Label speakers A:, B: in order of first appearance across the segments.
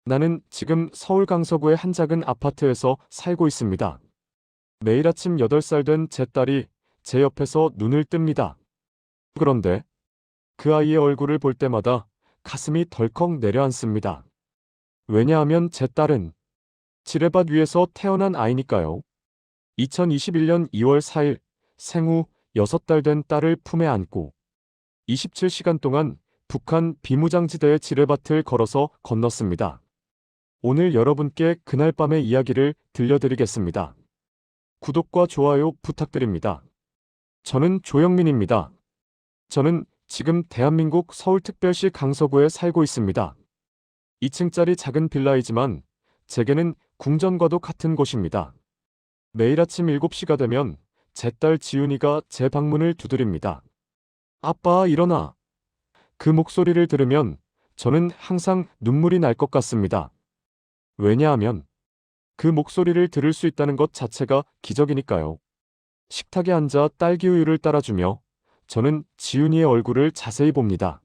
A: 나는 지금 서울 강서구의 한 작은 아파트에서 살고 있습니다. 매일 아침 8살 된 제 딸이 제 옆에서 눈을 뜹니다. 그런데 그 아이의 얼굴을 볼 때마다 가슴이 덜컥 내려앉습니다. 왜냐하면 제 딸은 지뢰밭 위에서 태어난 아이니까요. 2021년 2월 4일 생후 6달 된 딸을 품에 안고 27시간 동안 북한 비무장지대의 지뢰밭을 걸어서 건넜습니다. 오늘 여러분께 그날 밤의 이야기를 들려드리겠습니다. 구독과 좋아요 부탁드립니다. 저는 조영민입니다. 저는 지금 대한민국 서울특별시 강서구에 살고 있습니다. 2층짜리 작은 빌라이지만 제게는 궁전과도 같은 곳입니다. 매일 아침 7시가 되면 제 딸 지윤이가 제 방문을 두드립니다. 아빠, 일어나. 그 목소리를 들으면 저는 항상 눈물이 날 것 같습니다. 왜냐하면 그 목소리를 들을 수 있다는 것 자체가 기적이니까요. 식탁에 앉아 딸기 우유를 따라주며 저는 지윤이의 얼굴을 자세히 봅니다.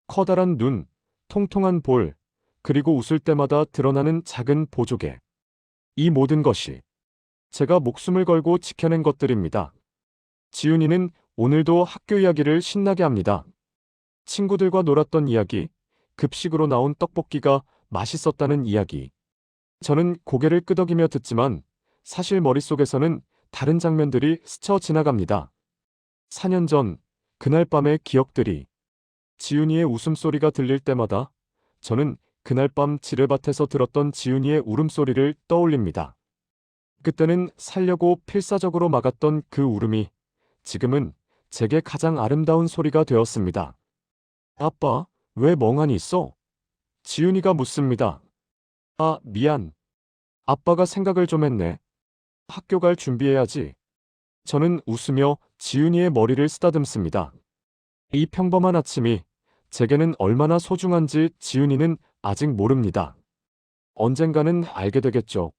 A: 커다란 눈, 통통한 볼, 그리고 웃을 때마다 드러나는 작은 보조개. 이 모든 것이 제가 목숨을 걸고 지켜낸 것들입니다. 지윤이는 오늘도 학교 이야기를 신나게 합니다. 친구들과 놀았던 이야기, 급식으로 나온 떡볶이가 맛있었다는 이야기. 저는 고개를 끄덕이며 듣지만 사실 머릿속에서는 다른 장면들이 스쳐 지나갑니다. 4년 전, 그날 밤의 기억들이. 지윤이의 웃음소리가 들릴 때마다 저는 그날 밤 지뢰밭에서 들었던 지윤이의 울음소리를 떠올립니다. 그때는 살려고 필사적으로 막았던 그 울음이 지금은 제게 가장 아름다운 소리가 되었습니다. 아빠, 왜 멍하니 있어? 지윤이가 묻습니다. 아, 미안. 아빠가 생각을 좀 했네. 학교 갈 준비해야지. 저는 웃으며 지윤이의 머리를 쓰다듬습니다. 이 평범한 아침이 제게는 얼마나 소중한지 지윤이는 아직 모릅니다. 언젠가는 알게 되겠죠.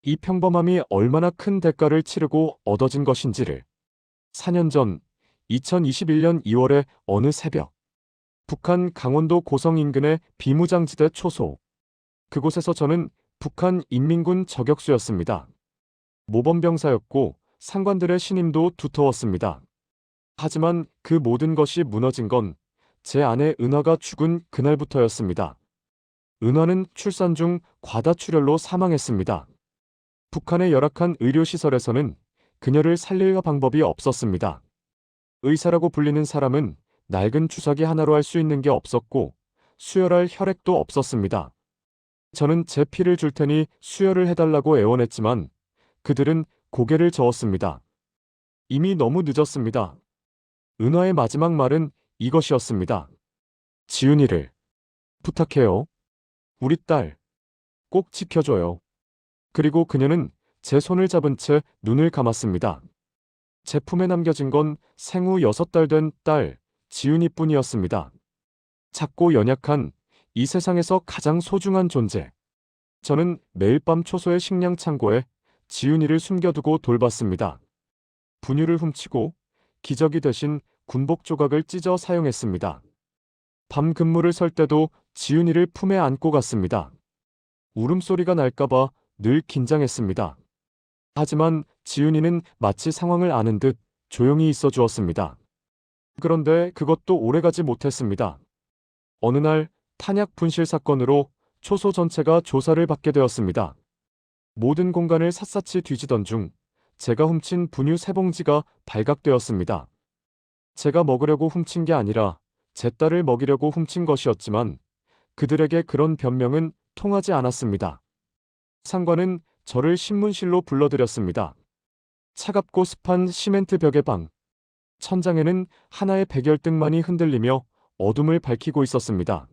A: 이 평범함이 얼마나 큰 대가를 치르고 얻어진 것인지를. 4년 전 2021년 2월의 어느 새벽, 북한 강원도 고성 인근의 비무장지대 초소. 그곳에서 저는 북한 인민군 저격수였습니다. 모범병사였고 상관들의 신임도 두터웠습니다. 하지만 그 모든 것이 무너진 건 제 아내 은화가 죽은 그날부터였습니다. 은화는 출산 중 과다출혈로 사망했습니다. 북한의 열악한 의료시설에서는 그녀를 살릴 방법이 없었습니다. 의사라고 불리는 사람은 낡은 주사기 하나로 할 수 있는 게 없었고 수혈할 혈액도 없었습니다. 저는 제 피를 줄 테니 수혈을 해달라고 애원했지만 그들은 고개를 저었습니다. 이미 너무 늦었습니다. 은화의 마지막 말은 이것이었습니다. 지윤이를 부탁해요. 우리 딸 꼭 지켜줘요. 그리고 그녀는 제 손을 잡은 채 눈을 감았습니다. 제 품에 남겨진 건 생후 6달 된 딸 지윤이뿐이었습니다. 작고 연약한 이 세상에서 가장 소중한 존재. 저는 매일 밤 초소의 식량 창고에 지윤이를 숨겨두고 돌봤습니다. 분유를 훔치고 기저귀 대신 군복 조각을 찢어 사용했습니다. 밤 근무를 설 때도 지윤이를 품에 안고 갔습니다. 울음소리가 날까봐 늘 긴장했습니다. 하지만 지윤이는 마치 상황을 아는 듯 조용히 있어 주었습니다. 그런데 그것도 오래가지 못했습니다. 어느 날 탄약 분실 사건으로 초소 전체가 조사를 받게 되었습니다. 모든 공간을 샅샅이 뒤지던 중 제가 훔친 분유 3봉지가 발각되었습니다. 제가 먹으려고 훔친 게 아니라 제 딸을 먹이려고 훔친 것이었지만 그들에게 그런 변명은 통하지 않았습니다. 상관은 저를 신문실로 불러들였습니다. 차갑고 습한 시멘트 벽의 방. 천장에는 하나의 백열등만이 흔들리며 어둠을 밝히고 있었습니다.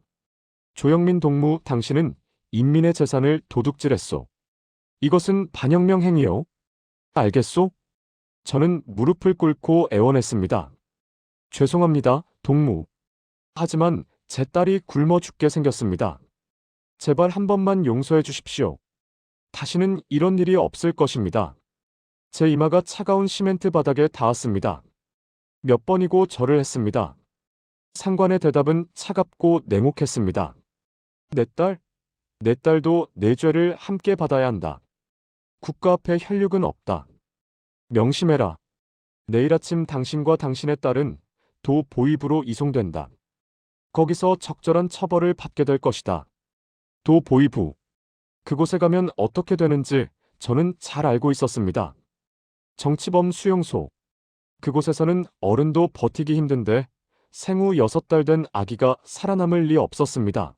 A: 조영민 동무, 당신은 인민의 재산을 도둑질했소. 이것은 반혁명 행위요. 알겠소? 저는 무릎을 꿇고 애원했습니다. 죄송합니다, 동무. 하지만 제 딸이 굶어 죽게 생겼습니다. 제발 한 번만 용서해 주십시오. 다시는 이런 일이 없을 것입니다. 제 이마가 차가운 시멘트 바닥에 닿았습니다. 몇 번이고 절을 했습니다. 상관의 대답은 차갑고 냉혹했습니다. 내 딸? 내 딸도 내 죄를 함께 받아야 한다. 국가 앞에 혈육은 없다. 명심해라. 내일 아침 당신과 당신의 딸은 도 보위부로 이송된다. 거기서 적절한 처벌을 받게 될 것이다. 도 보위부. 그곳에 가면 어떻게 되는지 저는 잘 알고 있었습니다. 정치범 수용소. 그곳에서는 어른도 버티기 힘든데 생후 6달 된 아기가 살아남을 리 없었습니다.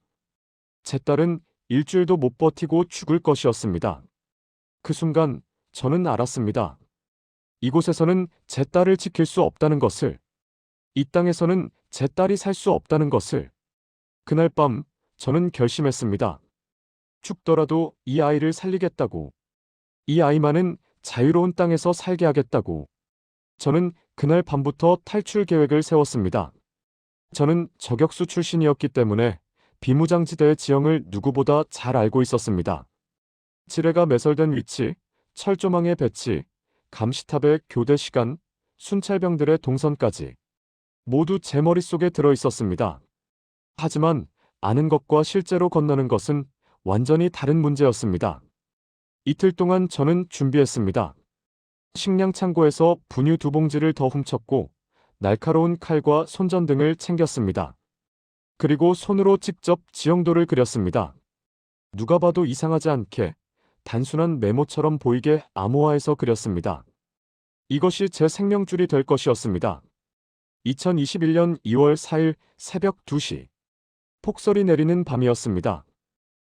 A: 제 딸은 일주일도 못 버티고 죽을 것이었습니다. 그 순간 저는 알았습니다. 이곳에서는 제 딸을 지킬 수 없다는 것을, 이 땅에서는 제 딸이 살 수 없다는 것을. 그날 밤 저는 결심했습니다. 죽더라도 이 아이를 살리겠다고. 이 아이만은 자유로운 땅에서 살게 하겠다고. 저는 그날 밤부터 탈출 계획을 세웠습니다. 저는 저격수 출신이었기 때문에 비무장지대의 지형을 누구보다 잘 알고 있었습니다. 지뢰가 매설된 위치, 철조망의 배치, 감시탑의 교대 시간, 순찰병들의 동선까지 모두 제 머릿속에 들어 있었습니다. 하지만 아는 것과 실제로 건너는 것은 완전히 다른 문제였습니다. 이틀 동안 저는 준비했습니다. 식량 창고에서 분유 2봉지를 더 훔쳤고 날카로운 칼과 손전등을 챙겼습니다. 그리고 손으로 직접 지형도를 그렸습니다. 누가 봐도 이상하지 않게 단순한 메모처럼 보이게 암호화해서 그렸습니다. 이것이 제 생명줄이 될 것이었습니다. 2021년 2월 4일 새벽 2시. 폭설이 내리는 밤이었습니다.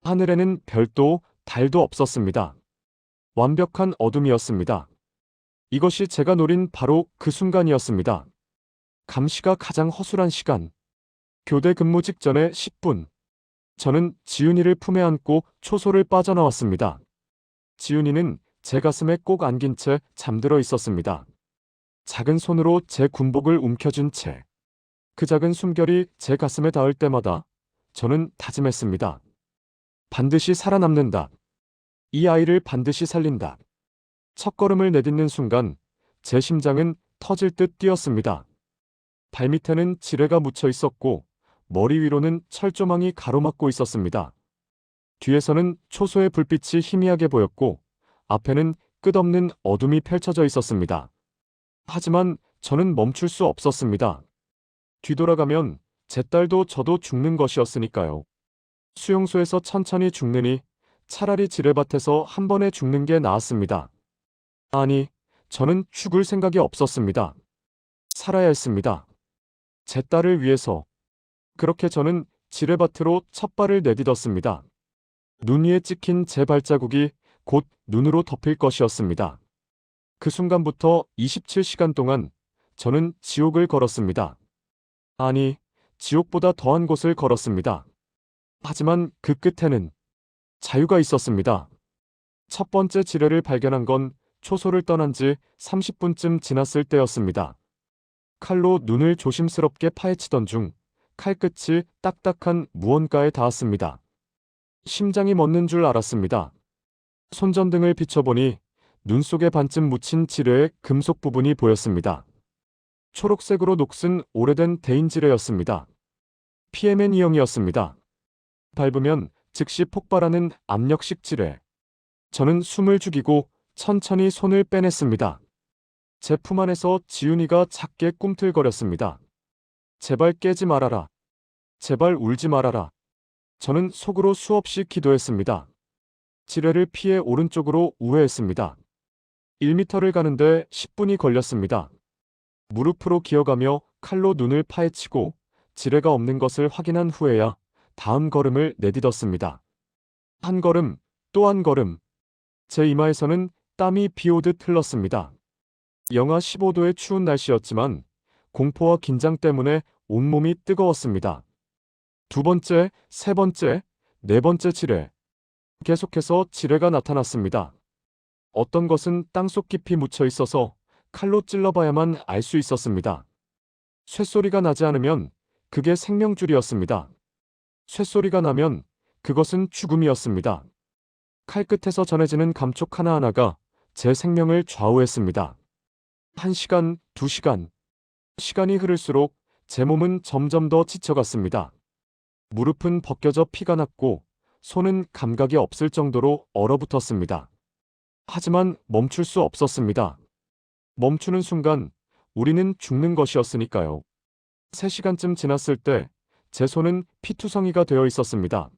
A: 하늘에는 별도, 달도 없었습니다. 완벽한 어둠이었습니다. 이것이 제가 노린 바로 그 순간이었습니다. 감시가 가장 허술한 시간. 교대 근무 직전에 10분. 저는 지훈이를 품에 안고 초소를 빠져나왔습니다. 지훈이는 제 가슴에 꼭 안긴 채 잠들어 있었습니다. 작은 손으로 제 군복을 움켜쥔 채. 그 작은 숨결이 제 가슴에 닿을 때마다 저는 다짐했습니다. 반드시 살아남는다. 이 아이를 반드시 살린다. 첫걸음을 내딛는 순간 제 심장은 터질 듯 뛰었습니다. 발밑에는 지뢰가 묻혀 있었고 머리 위로는 철조망이 가로막고 있었습니다. 뒤에서는 초소의 불빛이 희미하게 보였고 앞에는 끝없는 어둠이 펼쳐져 있었습니다. 하지만 저는 멈출 수 없었습니다. 뒤돌아가면 제 딸도 저도 죽는 것이었으니까요. 수용소에서 천천히 죽느니 차라리 지뢰밭에서 한 번에 죽는 게 나았습니다. 아니, 저는 죽을 생각이 없었습니다. 살아야 했습니다. 제 딸을 위해서. 그렇게 저는 지뢰밭으로 첫 발을 내딛었습니다. 눈 위에 찍힌 제 발자국이 곧 눈으로 덮일 것이었습니다. 그 순간부터 27시간 동안 저는 지옥을 걸었습니다. 아니, 지옥보다 더한 곳을 걸었습니다. 하지만 그 끝에는 자유가 있었습니다. 첫 번째 지뢰를 발견한 건 초소를 떠난 지 30분쯤 지났을 때였습니다. 칼로 눈을 조심스럽게 파헤치던 중 칼끝이 딱딱한 무언가에 닿았습니다. 심장이 멎는 줄 알았습니다. 손전등을 비춰보니 눈 속에 반쯤 묻힌 지뢰의 금속 부분이 보였습니다. 초록색으로 녹슨 오래된 대인지뢰였습니다. PMN E형이었습니다. 밟으면 즉시 폭발하는 압력식 지뢰. 저는 숨을 죽이고 천천히 손을 빼냈습니다. 제 품 안에서 지훈이가 작게 꿈틀거렸습니다. 제발 깨지 말아라. 제발 울지 말아라. 저는 속으로 수없이 기도했습니다. 지뢰를 피해 오른쪽으로 우회했습니다. 1미터를 가는데 10분이 걸렸습니다. 무릎으로 기어가며 칼로 눈을 파헤치고 지뢰가 없는 것을 확인한 후에야 다음 걸음을 내딛었습니다. 한 걸음, 또 한 걸음. 제 이마에서는 땀이 비오듯 흘렀습니다. 영하 15도의 추운 날씨였지만 공포와 긴장 때문에 온몸이 뜨거웠습니다. 두 번째, 세 번째, 네 번째 지뢰. 계속해서 지뢰가 나타났습니다. 어떤 것은 땅속 깊이 묻혀 있어서 칼로 찔러봐야만 알 수 있었습니다. 쇳소리가 나지 않으면 그게 생명줄이었습니다. 쇳소리가 나면 그것은 죽음이었습니다. 칼끝에서 전해지는 감촉 하나하나가 제 생명을 좌우했습니다. 1시간, 2시간. 시간이 흐를수록 제 몸은 점점 더 지쳐갔습니다. 무릎은 벗겨져 피가 났고 손은 감각이 없을 정도로 얼어붙었습니다. 하지만 멈출 수 없었습니다. 멈추는 순간 우리는 죽는 것이었으니까요. 3시간쯤 지났을 때 제 손은 피투성이가 되어 있었습니다.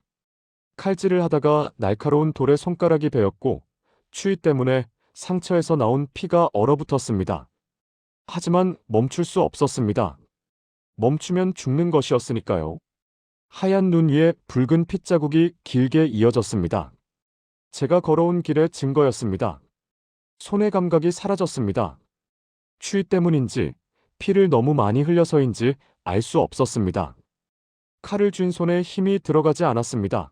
A: 칼질을 하다가 날카로운 돌에 손가락이 베었고 추위 때문에 상처에서 나온 피가 얼어붙었습니다. 하지만 멈출 수 없었습니다. 멈추면 죽는 것이었으니까요. 하얀 눈 위에 붉은 핏자국이 길게 이어졌습니다. 제가 걸어온 길의 증거였습니다. 손의 감각이 사라졌습니다. 추위 때문인지 피를 너무 많이 흘려서인지 알 수 없었습니다. 칼을 쥔 손에 힘이 들어가지 않았습니다.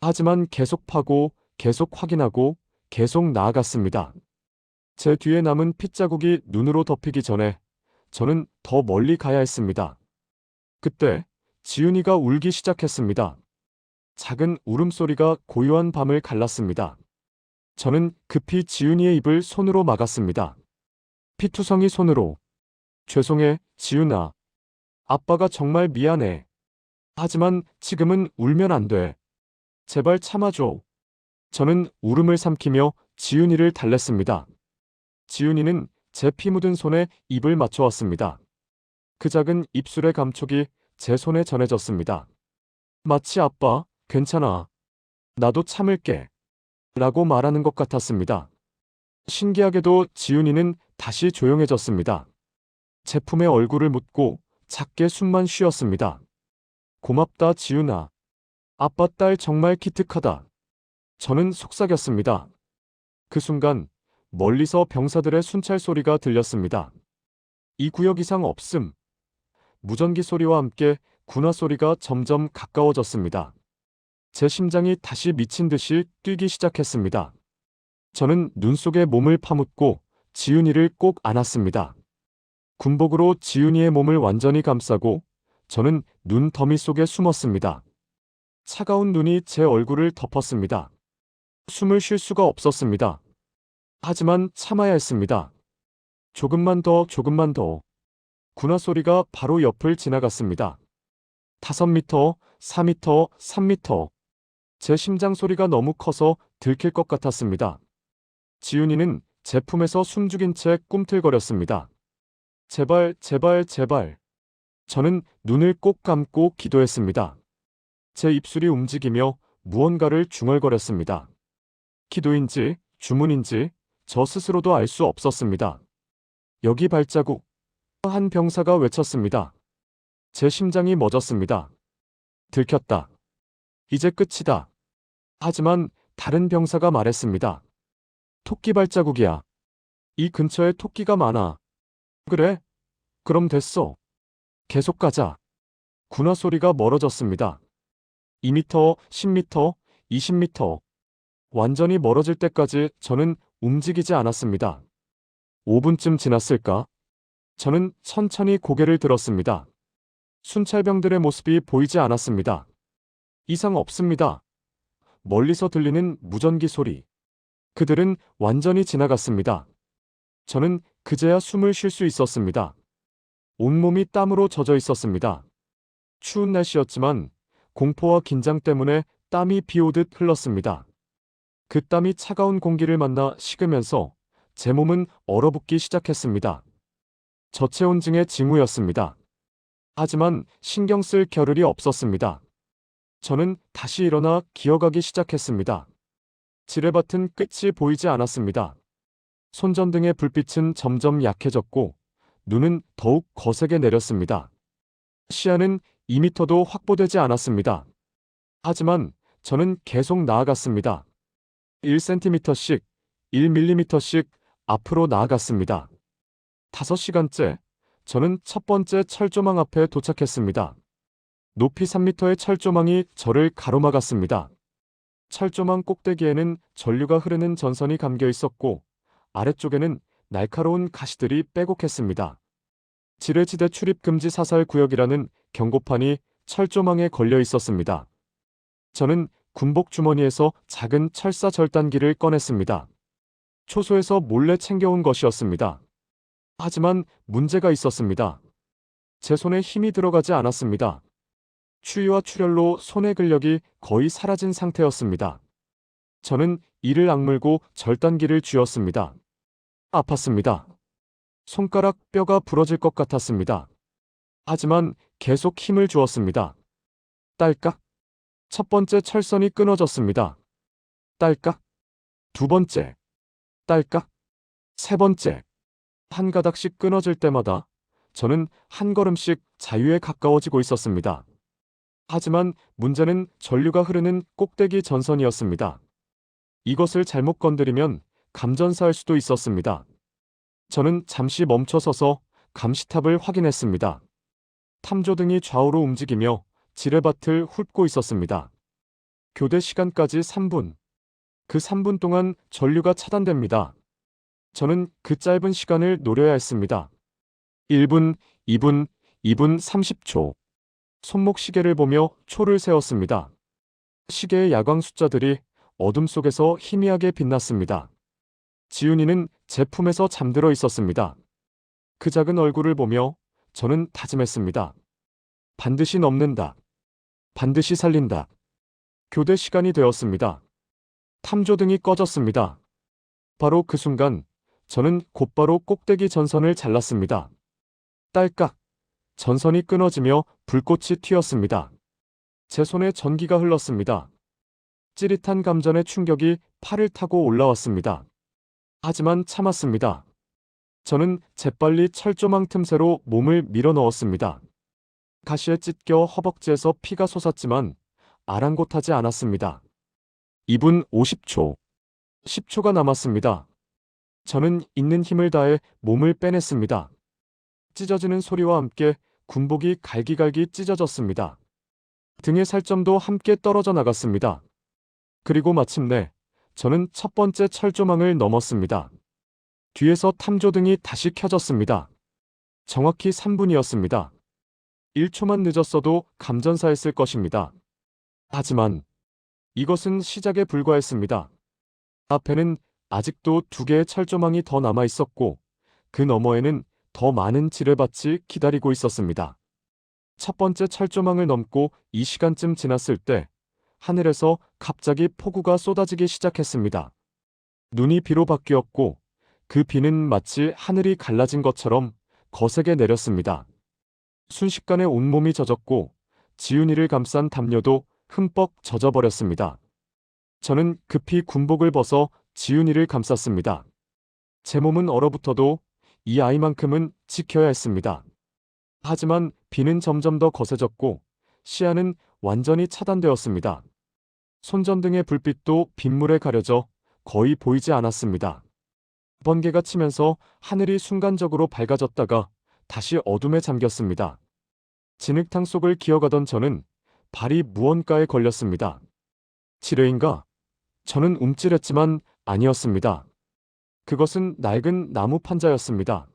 A: 하지만 계속 파고 계속 확인하고 계속 나아갔습니다. 제 뒤에 남은 핏자국이 눈으로 덮이기 전에 저는 더 멀리 가야 했습니다. 그때 지윤이가 울기 시작했습니다. 작은 울음소리가 고요한 밤을 갈랐습니다. 저는 급히 지윤이의 입을 손으로 막았습니다. 피투성이 손으로. 죄송해, 지윤아. 아빠가 정말 미안해. 하지만 지금은 울면 안 돼. 제발 참아줘. 저는 울음을 삼키며 지윤이를 달랬습니다. 지윤이는 제 피 묻은 손에 입을 맞춰왔습니다. 그 작은 입술의 감촉이 제 손에 전해졌습니다. 마치 아빠, 괜찮아. 나도 참을게. 라고 말하는 것 같았습니다. 신기하게도 지윤이는 다시 조용해졌습니다. 제 품에 얼굴을 묻고 작게 숨만 쉬었습니다. 고맙다, 지윤아. 아빠 딸 정말 기특하다. 저는 속삭였습니다. 그 순간 멀리서 병사들의 순찰 소리가 들렸습니다. 이 구역 이상 없음. 무전기 소리와 함께 군화 소리가 점점 가까워졌습니다. 제 심장이 다시 미친 듯이 뛰기 시작했습니다. 저는 눈 속에 몸을 파묻고 지윤이를 꼭 안았습니다. 군복으로 지윤이의 몸을 완전히 감싸고 저는 눈 더미 속에 숨었습니다. 차가운 눈이 제 얼굴을 덮었습니다. 숨을 쉴 수가 없었습니다. 하지만 참아야 했습니다. 조금만 더, 조금만 더. 군화 소리가 바로 옆을 지나갔습니다. 5m, 4m, 3m. 제 심장 소리가 너무 커서 들킬 것 같았습니다. 지윤이는 제 품에서 숨죽인 채 꿈틀거렸습니다. 제발, 제발, 제발. 저는 눈을 꼭 감고 기도했습니다. 제 입술이 움직이며 무언가를 중얼거렸습니다. 기도인지 주문인지 저 스스로도 알 수 없었습니다. 여기 발자국. 한 병사가 외쳤습니다. 제 심장이 멎었습니다. 들켰다. 이제 끝이다. 하지만 다른 병사가 말했습니다. 토끼 발자국이야. 이 근처에 토끼가 많아. 그래? 그럼 됐어. 계속 가자. 군화 소리가 멀어졌습니다. 2m, 10m, 20m. 완전히 멀어질 때까지 저는 움직이지 않았습니다. 5분쯤 지났을까? 저는 천천히 고개를 들었습니다. 순찰병들의 모습이 보이지 않았습니다. 이상 없습니다. 멀리서 들리는 무전기 소리. 그들은 완전히 지나갔습니다. 저는 그제야 숨을 쉴 수 있었습니다. 온몸이 땀으로 젖어 있었습니다. 추운 날씨였지만 공포와 긴장 때문에 땀이 비 오듯 흘렀습니다. 그 땀이 차가운 공기를 만나 식으면서 제 몸은 얼어붙기 시작했습니다. 저체온증의 징후였습니다. 하지만 신경 쓸 겨를이 없었습니다. 저는 다시 일어나 기어가기 시작했습니다. 지뢰밭은 끝이 보이지 않았습니다. 손전등의 불빛은 점점 약해졌고 눈은 더욱 거세게 내렸습니다. 시야는 2m도 확보되지 않았습니다. 하지만 저는 계속 나아갔습니다. 1cm씩, 1mm씩 앞으로 나아갔습니다. 5시간째 저는 첫 번째 철조망 앞에 도착했습니다. 높이 3m의 철조망이 저를 가로막았습니다. 철조망 꼭대기에는 전류가 흐르는 전선이 감겨 있었고 아래쪽에는 날카로운 가시들이 빼곡했습니다. 지뢰지대 출입금지 사살 구역이라는 경고판이 철조망에 걸려 있었습니다. 저는 군복 주머니에서 작은 철사 절단기를 꺼냈습니다. 초소에서 몰래 챙겨온 것이었습니다. 하지만 문제가 있었습니다. 제 손에 힘이 들어가지 않았습니다. 추위와 출혈로 손의 근력이 거의 사라진 상태였습니다. 저는 이를 악물고 절단기를 쥐었습니다. 아팠습니다. 손가락 뼈가 부러질 것 같았습니다. 하지만 계속 힘을 주었습니다. 딸깍. 첫 번째 철선이 끊어졌습니다. 딸깍. 두 번째. 딸깍. 세 번째. 한 가닥씩 끊어질 때마다 저는 한 걸음씩 자유에 가까워지고 있었습니다. 하지만 문제는 전류가 흐르는 꼭대기 전선이었습니다. 이것을 잘못 건드리면 감전사할 수도 있었습니다. 저는 잠시 멈춰서서 감시탑을 확인했습니다. 탐조등이 좌우로 움직이며 지뢰밭을 훑고 있었습니다. 교대 시간까지 3분. 그 3분 동안 전류가 차단됩니다. 저는 그 짧은 시간을 노려야 했습니다. 1분, 2분, 2분 30초. 손목 시계를 보며 초를 세웠습니다. 시계의 야광 숫자들이 어둠 속에서 희미하게 빛났습니다. 지훈이는 제 품에서 잠들어 있었습니다. 그 작은 얼굴을 보며 저는 다짐했습니다. 반드시 넘는다. 반드시 살린다. 교대 시간이 되었습니다. 탐조등이 꺼졌습니다. 바로 그 순간 저는 곧바로 꼭대기 전선을 잘랐습니다. 딸깍. 전선이 끊어지며 불꽃이 튀었습니다. 제 손에 전기가 흘렀습니다. 찌릿한 감전의 충격이 팔을 타고 올라왔습니다. 하지만 참았습니다. 저는 재빨리 철조망 틈새로 몸을 밀어 넣었습니다. 가시에 찢겨 허벅지에서 피가 솟았지만 아랑곳하지 않았습니다. 2분 50초. 10초가 남았습니다. 저는 있는 힘을 다해 몸을 빼냈습니다. 찢어지는 소리와 함께 군복이 갈기갈기 찢어졌습니다. 등의 살점도 함께 떨어져 나갔습니다. 그리고 마침내 저는 첫 번째 철조망을 넘었습니다. 뒤에서 탐조등이 다시 켜졌습니다. 정확히 3분이었습니다. 1초만 늦었어도 감전사했을 것입니다. 하지만 이것은 시작에 불과했습니다. 앞에는 아직도 2개의 철조망이 더 남아 있었고 그 너머에는 더 많은 지뢰밭이 기다리고 있었습니다. 첫 번째 철조망을 넘고 이 시간쯤 지났을 때 하늘에서 갑자기 폭우가 쏟아지기 시작했습니다. 눈이 비로 바뀌었고 그 비는 마치 하늘이 갈라진 것처럼 거세게 내렸습니다. 순식간에 온몸이 젖었고 지훈이를 감싼 담요도 흠뻑 젖어버렸습니다. 저는 급히 군복을 벗어 지훈이를 감쌌습니다. 제 몸은 얼어붙어도 이 아이만큼은 지켜야 했습니다. 하지만 비는 점점 더 거세졌고 시야는 완전히 차단되었습니다. 손전등의 불빛도 빗물에 가려져 거의 보이지 않았습니다. 번개가 치면서 하늘이 순간적으로 밝아졌다가 다시 어둠에 잠겼습니다. 진흙탕 속을 기어가던 저는 발이 무언가에 걸렸습니다. 지뢰인가? 저는 움찔했지만 아니었습니다. 그것은 낡은 나무 판자였습니다.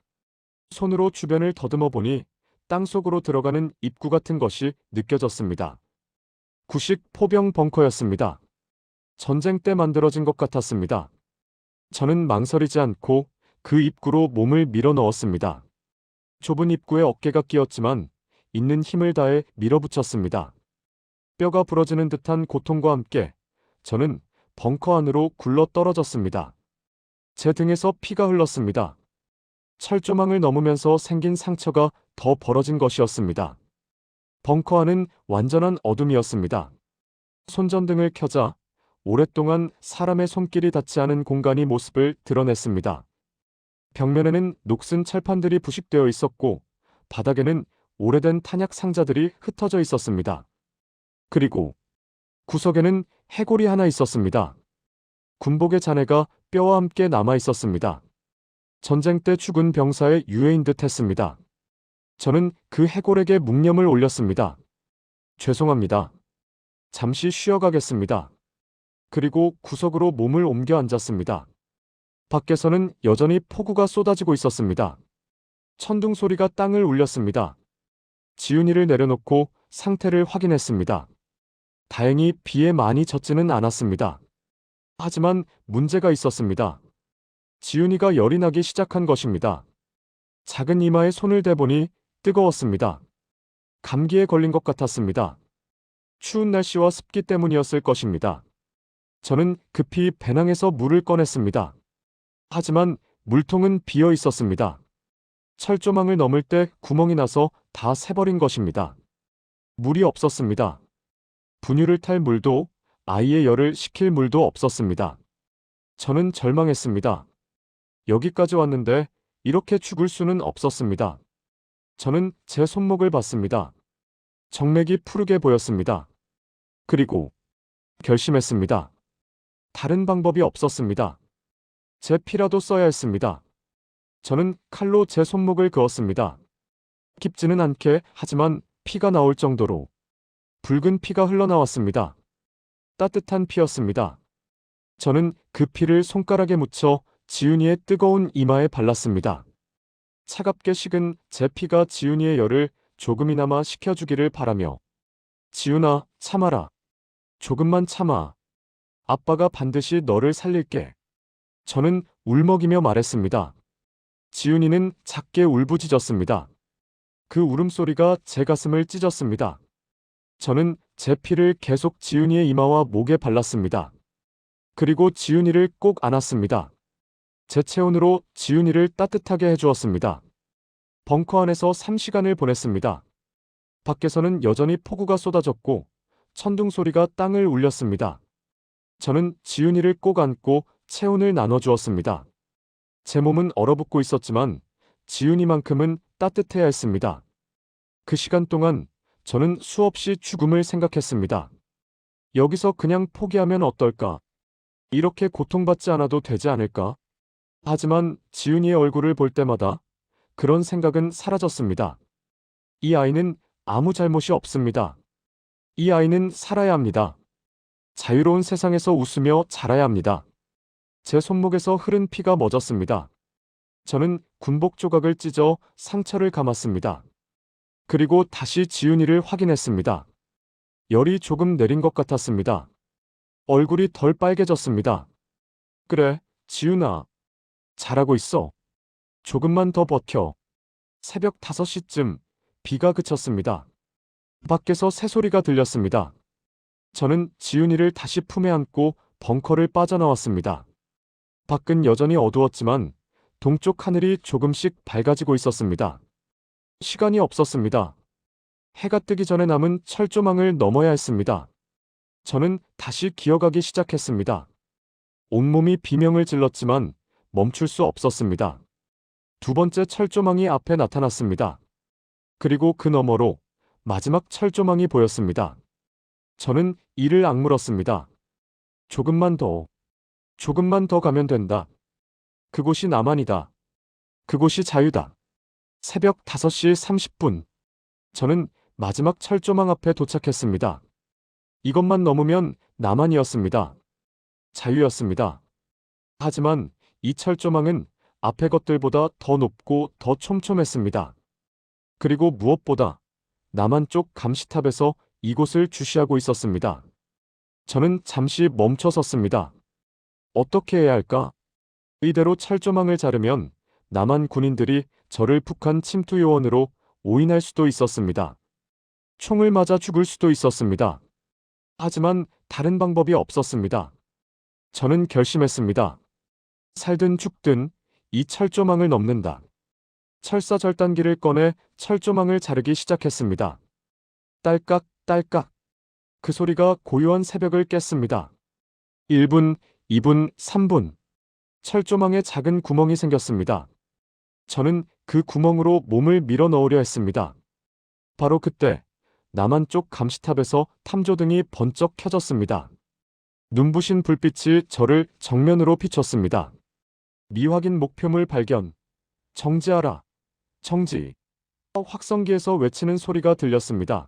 A: 손으로 주변을 더듬어 보니 땅속으로 들어가는 입구 같은 것이 느껴졌습니다. 구식 포병 벙커였습니다. 전쟁 때 만들어진 것 같았습니다. 저는 망설이지 않고 그 입구로 몸을 밀어 넣었습니다. 좁은 입구에 어깨가 끼었지만 있는 힘을 다해 밀어붙였습니다. 뼈가 부러지는 듯한 고통과 함께 저는 벙커 안으로 굴러 떨어졌습니다. 제 등에서 피가 흘렀습니다. 철조망을 넘으면서 생긴 상처가 더 벌어진 것이었습니다. 벙커 안은 완전한 어둠이었습니다. 손전등을 켜자 오랫동안 사람의 손길이 닿지 않은 공간이 모습을 드러냈습니다. 벽면에는 녹슨 철판들이 부식되어 있었고 바닥에는 오래된 탄약 상자들이 흩어져 있었습니다. 그리고 구석에는 해골이 하나 있었습니다. 군복의 잔해가 뼈와 함께 남아 있었습니다. 전쟁 때 죽은 병사의 유해인 듯 했습니다. 저는 그 해골에게 묵념을 올렸습니다. 죄송합니다. 잠시 쉬어가겠습니다. 그리고 구석으로 몸을 옮겨 앉았습니다. 밖에서는 여전히 폭우가 쏟아지고 있었습니다. 천둥 소리가 땅을 울렸습니다. 지훈이를 내려놓고 상태를 확인했습니다. 다행히 비에 많이 젖지는 않았습니다. 하지만 문제가 있었습니다. 지훈이가 열이 나기 시작한 것입니다. 작은 이마에 손을 대보니 뜨거웠습니다. 감기에 걸린 것 같았습니다. 추운 날씨와 습기 때문이었을 것입니다. 저는 급히 배낭에서 물을 꺼냈습니다. 하지만 물통은 비어 있었습니다. 철조망을 넘을 때 구멍이 나서 다 새버린 것입니다. 물이 없었습니다. 분유를 탈 물도, 아이의 열을 식힐 물도 없었습니다. 저는 절망했습니다. 여기까지 왔는데 이렇게 죽을 수는 없었습니다. 저는 제 손목을 봤습니다. 정맥이 푸르게 보였습니다. 그리고 결심했습니다. 다른 방법이 없었습니다. 제 피라도 써야 했습니다. 저는 칼로 제 손목을 그었습니다. 깊지는 않게 하지만 피가 나올 정도로 붉은 피가 흘러나왔습니다. 따뜻한 피였습니다. 저는 그 피를 손가락에 묻혀 지윤이의 뜨거운 이마에 발랐습니다. 차갑게 식은 제 피가 지윤이의 열을 조금이나마 식혀주기를 바라며 지윤아, 참아라. 조금만 참아. 아빠가 반드시 너를 살릴게. 저는 울먹이며 말했습니다. 지윤이는 작게 울부짖었습니다. 그 울음소리가 제 가슴을 찢었습니다. 저는 제 피를 계속 지윤이의 이마와 목에 발랐습니다. 그리고 지윤이를 꼭 안았습니다. 제 체온으로 지윤이를 따뜻하게 해주었습니다. 벙커 안에서 3시간을 보냈습니다. 밖에서는 여전히 폭우가 쏟아졌고 천둥 소리가 땅을 울렸습니다. 저는 지윤이를 꼭 안고 체온을 나눠주었습니다. 제 몸은 얼어붙고 있었지만 지윤이만큼은 따뜻해야 했습니다. 그 시간 동안 저는 수없이 죽음을 생각했습니다. 여기서 그냥 포기하면 어떨까? 이렇게 고통받지 않아도 되지 않을까? 하지만 지윤이의 얼굴을 볼 때마다 그런 생각은 사라졌습니다. 이 아이는 아무 잘못이 없습니다. 이 아이는 살아야 합니다. 자유로운 세상에서 웃으며 자라야 합니다. 제 손목에서 흐른 피가 멎었습니다. 저는 군복 조각을 찢어 상처를 감았습니다. 그리고 다시 지윤이를 확인했습니다. 열이 조금 내린 것 같았습니다. 얼굴이 덜 빨개졌습니다. 그래, 지윤아. 잘하고 있어. 조금만 더 버텨. 새벽 5시쯤 비가 그쳤습니다. 밖에서 새소리가 들렸습니다. 저는 지윤이를 다시 품에 안고 벙커를 빠져나왔습니다. 밖은 여전히 어두웠지만 동쪽 하늘이 조금씩 밝아지고 있었습니다. 시간이 없었습니다. 해가 뜨기 전에 남은 철조망을 넘어야 했습니다. 저는 다시 기어가기 시작했습니다. 온몸이 비명을 질렀지만 멈출 수 없었습니다. 두 번째 철조망이 앞에 나타났습니다. 그리고 그 너머로 마지막 철조망이 보였습니다. 저는 이를 악물었습니다. 조금만 더 가면 된다. 그곳이 나만이다. 그곳이 자유다. 새벽 5시 30분. 저는 마지막 철조망 앞에 도착했습니다. 이것만 넘으면 나만이었습니다. 자유였습니다. 하지만 이 철조망은 앞의 것들보다 더 높고 더 촘촘했습니다. 그리고 무엇보다 남한 쪽 감시탑에서 이곳을 주시하고 있었습니다. 저는 잠시 멈춰 섰습니다. 어떻게 해야 할까? 이대로 철조망을 자르면 남한 군인들이 저를 북한 침투 요원으로 오인할 수도 있었습니다. 총을 맞아 죽을 수도 있었습니다. 하지만 다른 방법이 없었습니다. 저는 결심했습니다. 살든 죽든 이 철조망을 넘는다. 철사 절단기를 꺼내 철조망을 자르기 시작했습니다. 딸깍 딸깍. 그 소리가 고요한 새벽을 깼습니다. 1분, 2분, 3분. 철조망에 작은 구멍이 생겼습니다. 저는 그 구멍으로 몸을 밀어 넣으려 했습니다. 바로 그때 남한 쪽 감시탑에서 탐조등이 번쩍 켜졌습니다. 눈부신 불빛이 저를 정면으로 비췄습니다. 미확인 목표물 발견. 정지하라. 정지. 확성기에서 외치는 소리가 들렸습니다.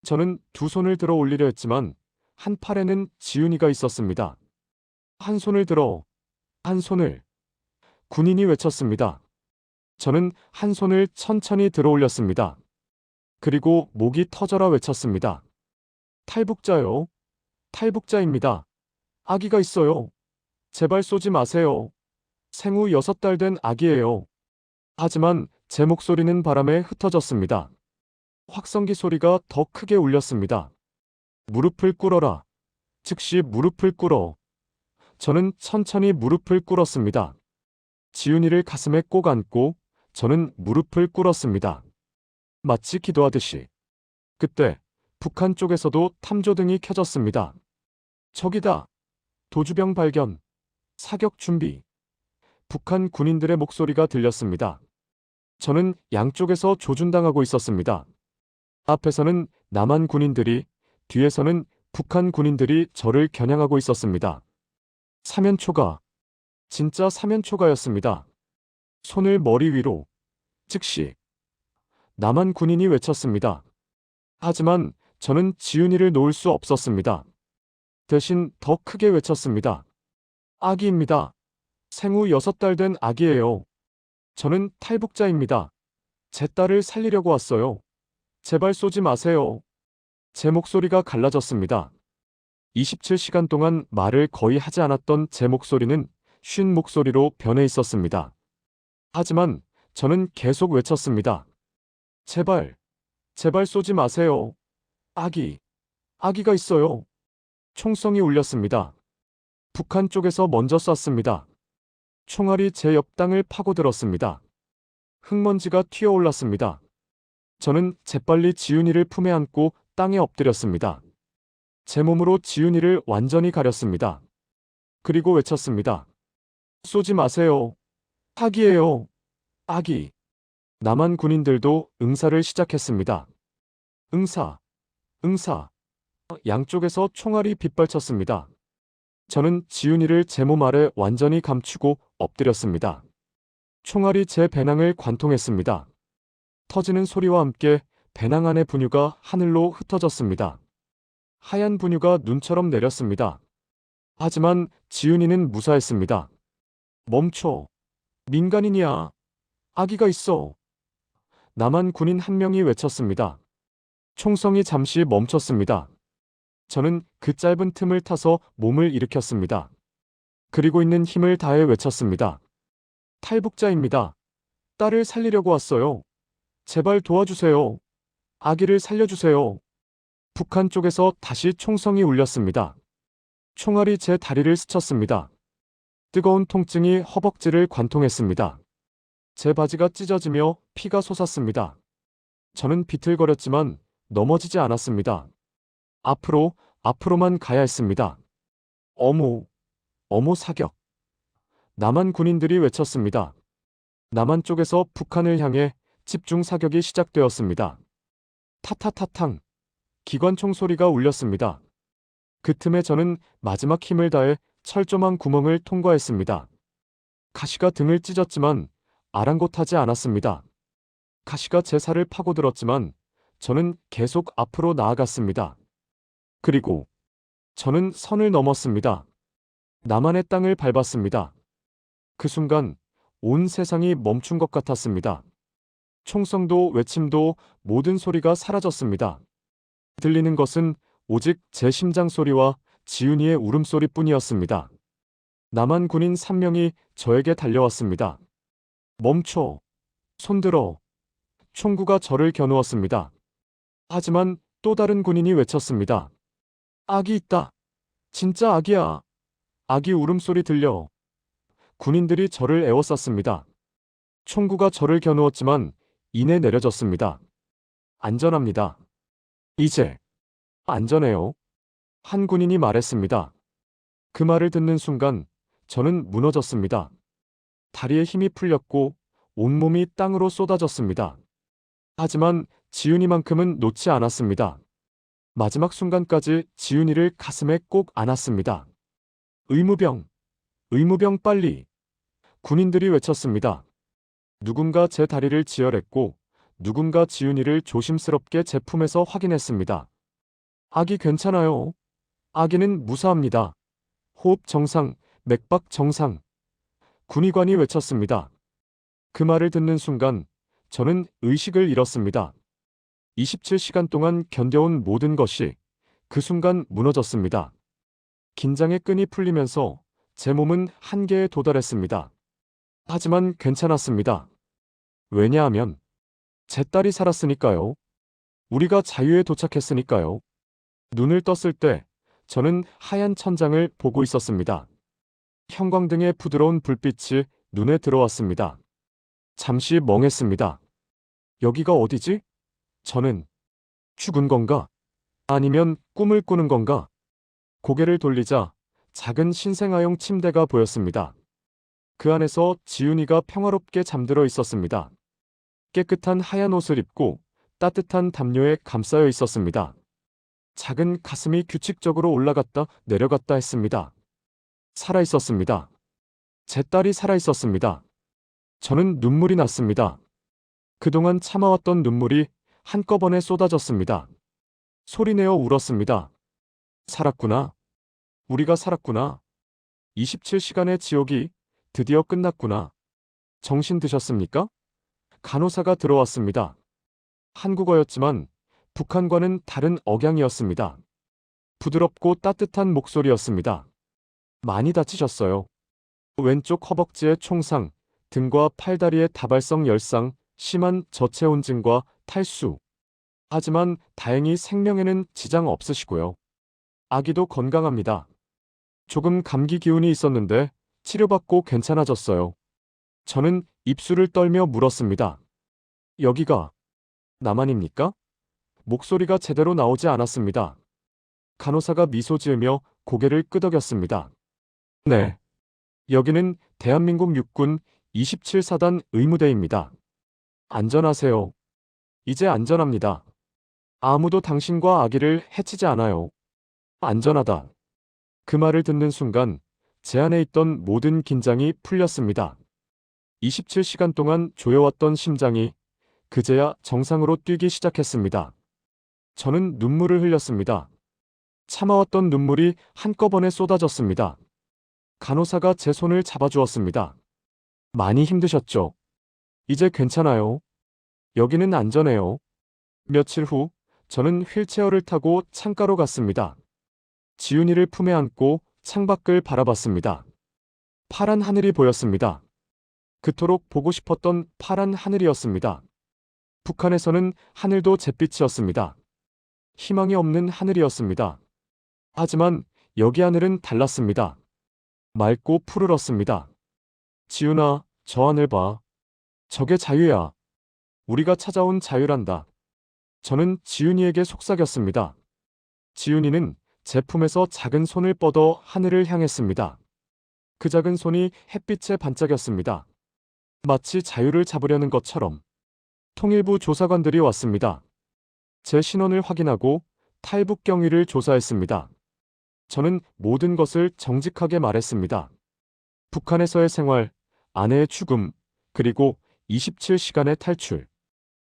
A: 저는 두 손을 들어 올리려 했지만 한 팔에는 지윤이가 있었습니다. 한 손을 들어. 한 손을. 군인이 외쳤습니다. 저는 한 손을 천천히 들어 올렸습니다. 그리고 목이 터져라 외쳤습니다. 탈북자요. 탈북자입니다. 아기가 있어요. 제발 쏘지 마세요. 생후 6달 된 아기예요. 하지만 제 목소리는 바람에 흩어졌습니다. 확성기 소리가 더 크게 울렸습니다. 무릎을 꿇어라. 즉시 무릎을 꿇어. 저는 천천히 무릎을 꿇었습니다. 지훈이를 가슴에 꼭 안고 저는 무릎을 꿇었습니다. 마치 기도하듯이. 그때 북한 쪽에서도 탐조등이 켜졌습니다. 적이다. 도주병 발견. 사격 준비. 북한 군인들의 목소리가 들렸습니다. 저는 양쪽에서 조준당하고 있었습니다. 앞에서는 남한 군인들이, 뒤에서는 북한 군인들이 저를 겨냥하고 있었습니다. 사면초가, 진짜 사면초가였습니다. 손을 머리 위로, 즉시. 남한 군인이 외쳤습니다. 하지만 저는 지훈이를 놓을 수 없었습니다. 대신 더 크게 외쳤습니다. 아기입니다. 생후 6달 된 아기예요. 저는 탈북자입니다. 제 딸을 살리려고 왔어요. 제발 쏘지 마세요. 제 목소리가 갈라졌습니다. 27시간 동안 말을 거의 하지 않았던 제 목소리는 쉰 목소리로 변해 있었습니다. 하지만 저는 계속 외쳤습니다. 제발, 제발 쏘지 마세요. 아기가 있어요. 총성이 울렸습니다. 북한 쪽에서 먼저 쐈습니다. 총알이 제 옆 땅을 파고들었습니다. 흙먼지가 튀어올랐습니다. 저는 재빨리 지훈이를 품에 안고 땅에 엎드렸습니다. 제 몸으로 지훈이를 완전히 가렸습니다. 그리고 외쳤습니다. 쏘지 마세요. 아기예요. 아기. 남한 군인들도 응사를 시작했습니다. 응사. 양쪽에서 총알이 빗발쳤습니다. 저는 지훈이를 제 몸 아래 완전히 감추고 엎드렸습니다. 총알이 제 배낭을 관통했습니다. 터지는 소리와 함께 배낭 안의 분유가 하늘로 흩어졌습니다. 하얀 분유가 눈처럼 내렸습니다. 하지만 지훈이는 무사했습니다. 멈춰. 민간인이야. 아기가 있어. 남한 군인 한 명이 외쳤습니다. 총성이 잠시 멈췄습니다. 저는 그 짧은 틈을 타서 몸을 일으켰습니다. 그리고 있는 힘을 다해 외쳤습니다. 탈북자입니다. 딸을 살리려고 왔어요. 제발 도와주세요. 아기를 살려주세요. 북한 쪽에서 다시 총성이 울렸습니다. 총알이 제 다리를 스쳤습니다. 뜨거운 통증이 허벅지를 관통했습니다. 제 바지가 찢어지며 피가 솟았습니다. 저는 비틀거렸지만 넘어지지 않았습니다. 앞으로만 가야 했습니다. 어머 사격. 남한 군인들이 외쳤습니다. 남한 쪽에서 북한을 향해 집중 사격이 시작되었습니다. 타타타탕. 기관총 소리가 울렸습니다. 그 틈에 저는 마지막 힘을 다해 철조망 구멍을 통과했습니다. 가시가 등을 찢었지만 아랑곳하지 않았습니다. 가시가 제 살을 파고들었지만 저는 계속 앞으로 나아갔습니다. 그리고 저는 선을 넘었습니다. 남한의 땅을 밟았습니다. 그 순간 온 세상이 멈춘 것 같았습니다. 총성도 외침도 모든 소리가 사라졌습니다. 들리는 것은 오직 제 심장 소리와 지훈이의 울음소리뿐이었습니다. 남한 군인 3명이 저에게 달려왔습니다. 멈춰. 손들어. 총구가 저를 겨누었습니다. 하지만 또 다른 군인이 외쳤습니다. 아기 있다. 진짜 아기야. 아기 울음소리 들려. 군인들이 저를 에워쌌습니다. 총구가 저를 겨누었지만 이내 내려졌습니다. 안전합니다. 이제 안전해요. 한 군인이 말했습니다. 그 말을 듣는 순간 저는 무너졌습니다. 다리에 힘이 풀렸고 온몸이 땅으로 쏟아졌습니다. 하지만 지훈이만큼은 놓지 않았습니다. 마지막 순간까지 지훈이를 가슴에 꼭 안았습니다. 의무병 빨리. 군인들이 외쳤습니다. 누군가 제 다리를 지혈했고 누군가 지훈이를 조심스럽게 제 품에서 확인했습니다. 아기 괜찮아요. 아기는 무사합니다. 호흡 정상, 맥박 정상. 군의관이 외쳤습니다. 그 말을 듣는 순간 저는 의식을 잃었습니다. 27시간 동안 견뎌온 모든 것이 그 순간 무너졌습니다. 긴장의 끈이 풀리면서 제 몸은 한계에 도달했습니다. 하지만 괜찮았습니다. 왜냐하면 제 딸이 살았으니까요. 우리가 자유에 도착했으니까요. 눈을 떴을 때 저는 하얀 천장을 보고 있었습니다. 형광등의 부드러운 불빛이 눈에 들어왔습니다. 잠시 멍했습니다. 여기가 어디지? 저는 죽은 건가? 아니면 꿈을 꾸는 건가? 고개를 돌리자 작은 신생아용 침대가 보였습니다. 그 안에서 지훈이가 평화롭게 잠들어 있었습니다. 깨끗한 하얀 옷을 입고 따뜻한 담요에 감싸여 있었습니다. 작은 가슴이 규칙적으로 올라갔다 내려갔다 했습니다. 살아 있었습니다. 제 딸이 살아 있었습니다. 저는 눈물이 났습니다. 그동안 참아왔던 눈물이 한꺼번에 쏟아졌습니다. 소리내어 울었습니다. 살았구나. 우리가 살았구나. 27시간의 지옥이 드디어 끝났구나. 정신 드셨습니까? 간호사가 들어왔습니다. 한국어였지만 북한과는 다른 억양이었습니다. 부드럽고 따뜻한 목소리였습니다. 많이 다치셨어요. 왼쪽 허벅지에 총상, 등과 팔다리에 다발성 열상, 심한 저체온증과 탈수. 하지만 다행히 생명에는 지장 없으시고요. 아기도 건강합니다. 조금 감기 기운이 있었는데 치료받고 괜찮아졌어요. 저는 입술을 떨며 물었습니다. 여기가 남한입니까? 목소리가 제대로 나오지 않았습니다. 간호사가 미소 지으며 고개를 끄덕였습니다. 네. 여기는 대한민국 육군 27사단 의무대입니다. 안전하세요. 이제 안전합니다. 아무도 당신과 아기를 해치지 않아요. 안전하다. 그 말을 듣는 순간 제 안에 있던 모든 긴장이 풀렸습니다. 27시간 동안 조여왔던 심장이 그제야 정상으로 뛰기 시작했습니다. 저는 눈물을 흘렸습니다. 참아왔던 눈물이 한꺼번에 쏟아졌습니다. 간호사가 제 손을 잡아주었습니다. 많이 힘드셨죠? 이제 괜찮아요. 여기는 안전해요. 며칠 후 저는 휠체어를 타고 창가로 갔습니다. 지훈이를 품에 안고 창밖을 바라봤습니다. 파란 하늘이 보였습니다. 그토록 보고 싶었던 파란 하늘이었습니다. 북한에서는 하늘도 잿빛이었습니다. 희망이 없는 하늘이었습니다. 하지만 여기 하늘은 달랐습니다. 맑고 푸르렀습니다. 지훈아, 저 하늘 봐. 저게 자유야. 우리가 찾아온 자유란다. 저는 지훈이에게 속삭였습니다. 지훈이는 제 품에서 작은 손을 뻗어 하늘을 향했습니다. 그 작은 손이 햇빛에 반짝였습니다. 마치 자유를 잡으려는 것처럼. 통일부 조사관들이 왔습니다. 제 신원을 확인하고 탈북 경위를 조사했습니다. 저는 모든 것을 정직하게 말했습니다. 북한에서의 생활, 아내의 죽음, 그리고 27시간의 탈출.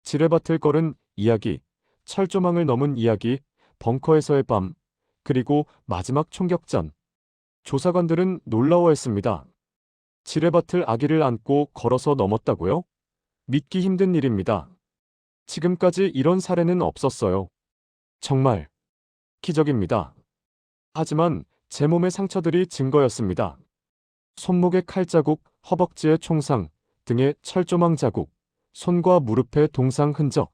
A: 지뢰밭을 걸은 이야기, 철조망을 넘은 이야기, 벙커에서의 밤, 그리고 마지막 총격전. 조사관들은 놀라워했습니다. 지뢰밭을 아기를 안고 걸어서 넘었다고요? 믿기 힘든 일입니다. 지금까지 이런 사례는 없었어요. 정말 기적입니다. 하지만 제 몸의 상처들이 증거였습니다. 손목에 칼자국, 허벅지에 총상, 등에 철조망 자국, 손과 무릎에 동상 흔적.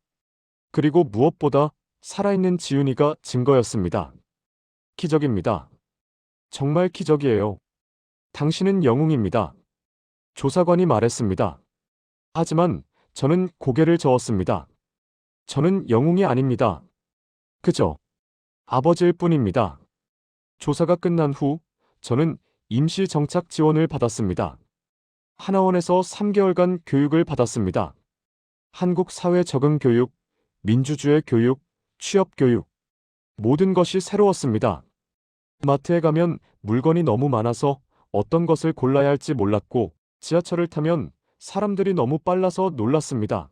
A: 그리고 무엇보다 살아있는 지훈이가 증거였습니다. 기적입니다. 정말 기적이에요. 당신은 영웅입니다. 조사관이 말했습니다. 하지만 저는 고개를 저었습니다. 저는 영웅이 아닙니다. 그저 아버지일 뿐입니다. 조사가 끝난 후 저는 임시 정착 지원을 받았습니다. 하나원에서 3개월간 교육을 받았습니다. 한국 사회 적응 교육, 민주주의 교육, 취업 교육. 모든 것이 새로웠습니다. 마트에 가면 물건이 너무 많아서 어떤 것을 골라야 할지 몰랐고 지하철을 타면 사람들이 너무 빨라서 놀랐습니다.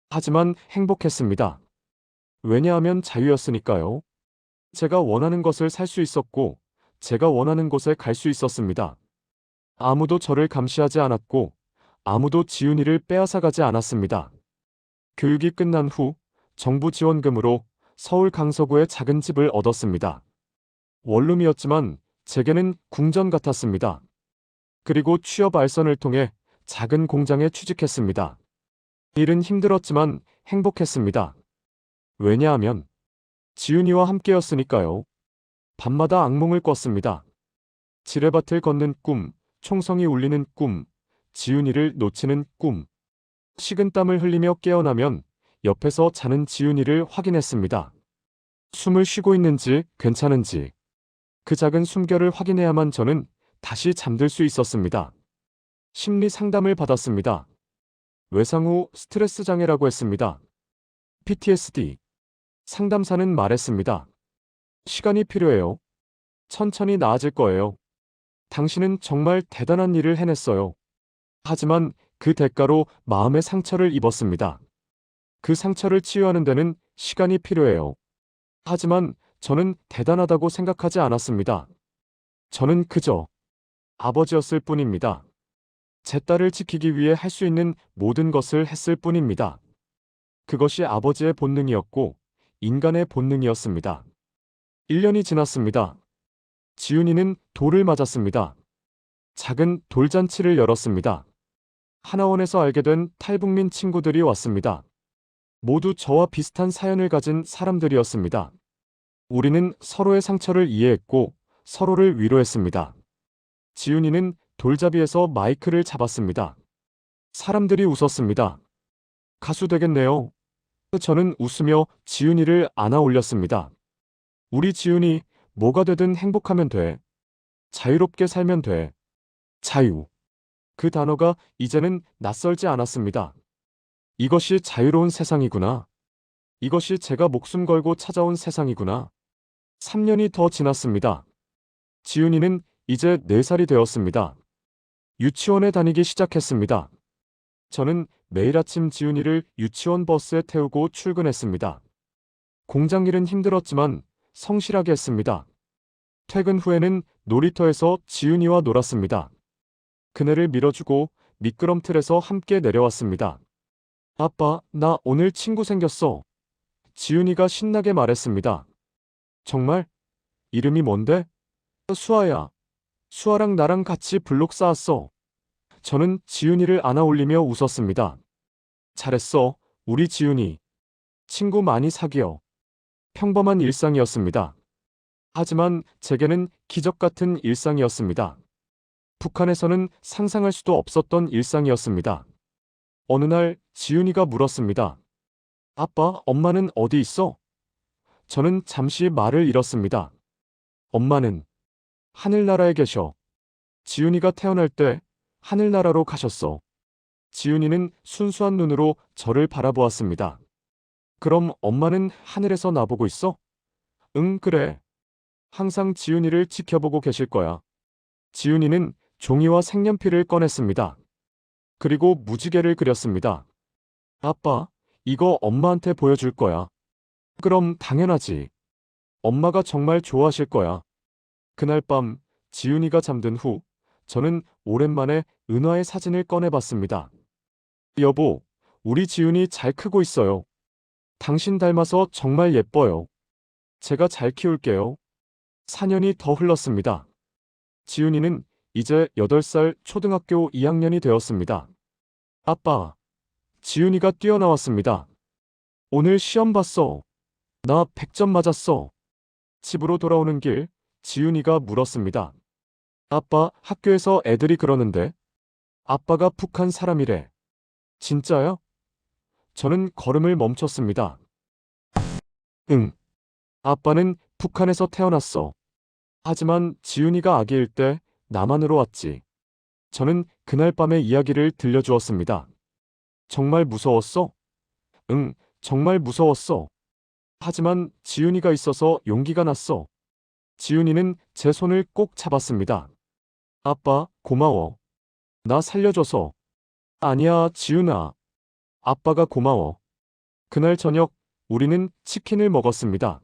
A: 하지만 행복했습니다. 왜냐하면 자유였으니까요. 제가 원하는 것을 살 수 있었고 제가 원하는 곳에 갈 수 있었습니다. 아무도 저를 감시하지 않았고 아무도 지훈이를 빼앗아가지 않았습니다. 교육이 끝난 후 정부 지원금으로 서울 강서구에 작은 집을 얻었습니다. 원룸이었지만 제게는 궁전 같았습니다. 그리고 취업 알선을 통해 작은 공장에 취직했습니다. 일은 힘들었지만 행복했습니다. 왜냐하면 지훈이와 함께였으니까요. 밤마다 악몽을 꿨습니다. 지뢰밭을 걷는 꿈, 총성이 울리는 꿈, 지훈이를 놓치는 꿈. 식은땀을 흘리며 깨어나면 옆에서 자는 지훈이를 확인했습니다. 숨을 쉬고 있는지 괜찮은지. 그 작은 숨결을 확인해야만 저는 다시 잠들 수 있었습니다. 심리 상담을 받았습니다. 외상 후 스트레스 장애라고 했습니다. PTSD. 상담사는 말했습니다. 시간이 필요해요. 천천히 나아질 거예요. 당신은 정말 대단한 일을 해냈어요. 하지만 그 대가로 마음의 상처를 입었습니다. 그 상처를 치유하는 데는 시간이 필요해요. 하지만 저는 대단하다고 생각하지 않았습니다. 저는 그저 아버지였을 뿐입니다. 제 딸을 지키기 위해 할 수 있는 모든 것을 했을 뿐입니다. 그것이 아버지의 본능이었고 인간의 본능이었습니다. 1년이 지났습니다. 지훈이는 돌을 맞았습니다. 작은 돌잔치를 열었습니다. 하나원에서 알게 된 탈북민 친구들이 왔습니다. 모두 저와 비슷한 사연을 가진 사람들이었습니다. 우리는 서로의 상처를 이해했고 서로를 위로했습니다. 지훈이는 돌잡이에서 마이크를 잡았습니다. 사람들이 웃었습니다. 가수 되겠네요. 저는 웃으며 지훈이를 안아 올렸습니다. 우리 지훈이 뭐가 되든 행복하면 돼. 자유롭게 살면 돼. 자유. 그 단어가 이제는 낯설지 않았습니다. 이것이 자유로운 세상이구나. 이것이 제가 목숨 걸고 찾아온 세상이구나. 3년이 더 지났습니다. 지훈이는 이제 4살이 되었습니다. 유치원에 다니기 시작했습니다. 저는 매일 아침 지훈이를 유치원 버스에 태우고 출근했습니다. 공장 일은 힘들었지만 성실하게 했습니다. 퇴근 후에는 놀이터에서 지훈이와 놀았습니다. 그네를 밀어주고 미끄럼틀에서 함께 내려왔습니다. 아빠, 나 오늘 친구 생겼어. 지훈이가 신나게 말했습니다. 정말? 이름이 뭔데? 수아야. 수아랑 나랑 같이 블록 쌓았어. 저는 지훈이를 안아 올리며 웃었습니다. 잘했어, 우리 지훈이. 친구 많이 사귀어. 평범한 일상이었습니다. 하지만 제게는 기적 같은 일상이었습니다. 북한에서는 상상할 수도 없었던 일상이었습니다. 어느 날 지훈이가 물었습니다. 아빠, 엄마는 어디 있어? 저는 잠시 말을 잃었습니다. 엄마는 하늘나라에 계셔. 지훈이가 태어날 때 하늘나라로 가셨어. 지훈이는 순수한 눈으로 저를 바라보았습니다. 그럼 엄마는 하늘에서 나보고 있어? 응, 그래. 항상 지훈이를 지켜보고 계실 거야. 지훈이는 종이와 색연필을 꺼냈습니다. 그리고 무지개를 그렸습니다. 아빠, 이거 엄마한테 보여줄 거야. 그럼 당연하지. 엄마가 정말 좋아하실 거야. 그날 밤 지훈이가 잠든 후 저는 오랜만에 은화의 사진을 꺼내봤습니다. 여보, 우리 지훈이 잘 크고 있어요. 당신 닮아서 정말 예뻐요. 제가 잘 키울게요. 4년이 더 흘렀습니다. 지훈이는 이제 8살 초등학교 2학년이 되었습니다. 아빠, 지훈이가 뛰어나왔습니다. 오늘 시험 봤어. 나 100점 맞았어. 집으로 돌아오는 길, 지훈이가 물었습니다. 아빠, 학교에서 애들이 그러는데 아빠가 북한 사람이래. 진짜야? 저는 걸음을 멈췄습니다. 응. 아빠는 북한에서 태어났어. 하지만 지훈이가 아기일 때 남한으로 왔지. 저는 그날 밤의 이야기를 들려주었습니다. 정말 무서웠어? 응, 정말 무서웠어. 하지만 지훈이가 있어서 용기가 났어. 지훈이는 제 손을 꼭 잡았습니다. 아빠, 고마워. 나 살려줘서. 아니야, 지훈아. 아빠가 고마워. 그날 저녁, 우리는 치킨을 먹었습니다.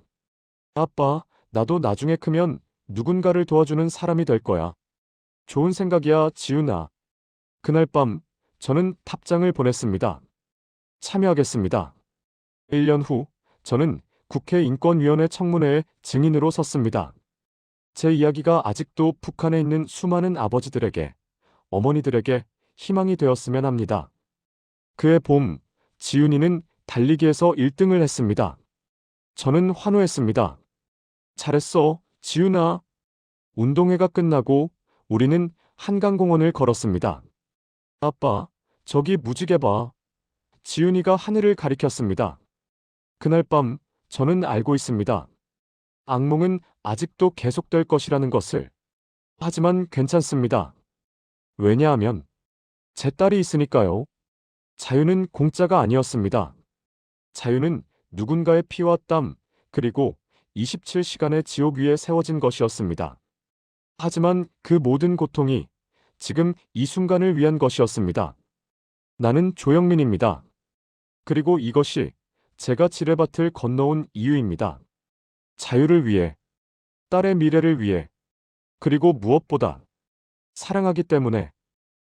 A: 아빠, 나도 나중에 크면 누군가를 도와주는 사람이 될 거야. 좋은 생각이야, 지훈아. 그날 밤, 저는 답장을 보냈습니다. 참여하겠습니다. 1년 후, 저는 국회 인권위원회 청문회에 증인으로 섰습니다. 제 이야기가 아직도 북한에 있는 수많은 아버지들에게, 어머니들에게 희망이 되었으면 합니다. 그해 봄, 지훈이는 달리기에서 1등을 했습니다. 저는 환호했습니다. 잘했어, 지윤아. 운동회가 끝나고 우리는 한강공원을 걸었습니다. 아빠, 저기 무지개 봐. 지윤이가 하늘을 가리켰습니다. 그날 밤 저는 알고 있습니다. 악몽은 아직도 계속될 것이라는 것을. 하지만 괜찮습니다. 왜냐하면 제 딸이 있으니까요. 자유는 공짜가 아니었습니다. 자유는 누군가의 피와 땀, 그리고 27시간의 지옥 위에 세워진 것이었습니다. 하지만 그 모든 고통이 지금 이 순간을 위한 것이었습니다. 나는 조영민입니다. 그리고 이것이 제가 지뢰밭을 건너온 이유입니다. 자유를 위해, 딸의 미래를 위해, 그리고 무엇보다 사랑하기 때문에.